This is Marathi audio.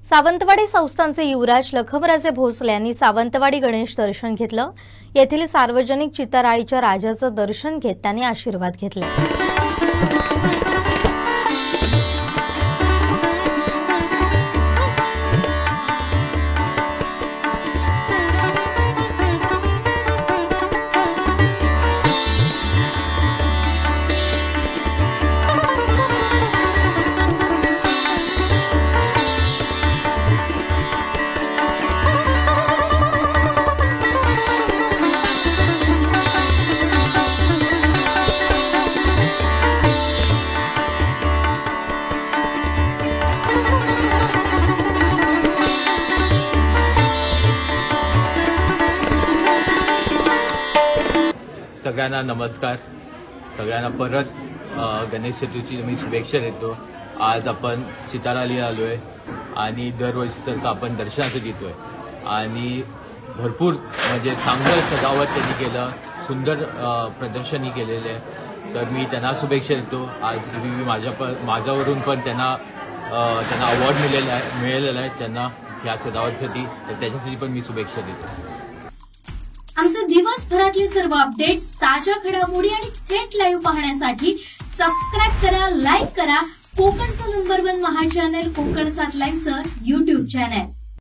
सावंतवाडी संस्थानचे युवराज लखमराजे भोसले यांनी सावंतवाडी गणेश दर्शन घेतलं। येथील सार्वजनिक चितराळीच्या राजाचं दर्शन घेत त्यांनी आशीर्वाद घेतले। सगळ्यांना नमस्कार। सगळ्यांना परत गणेश चतुर्थीची मी शुभेच्छा देतो। आज आपण चितराळी आलोय आणि दरवर्षीसारखं आपण दर्शनासाठी येतोय आणि भरपूर म्हणजे चांगलं सजावट त्यांनी केलं, सुंदर प्रदर्शनही केलेले आहे। तर मी त्यांना शुभेच्छा देतो। आज माझ्यावरून पण त्यांना अवॉर्ड मिळालेला आहे त्यांना या सजावटीसाठी, तर त्याच्यासाठी पण मी शुभेच्छा देतो। आमचे दिवसभरातले सर्व अपडेट्स, ताज्या घडामोडी आणि थेट लाईव्ह पाहण्यासाठी सबस्क्राईब करा, लाईक करा कोकणचं नंबर 1 महा चॅनल कोकण 7 लाईव्हचं YouTube चॅनल।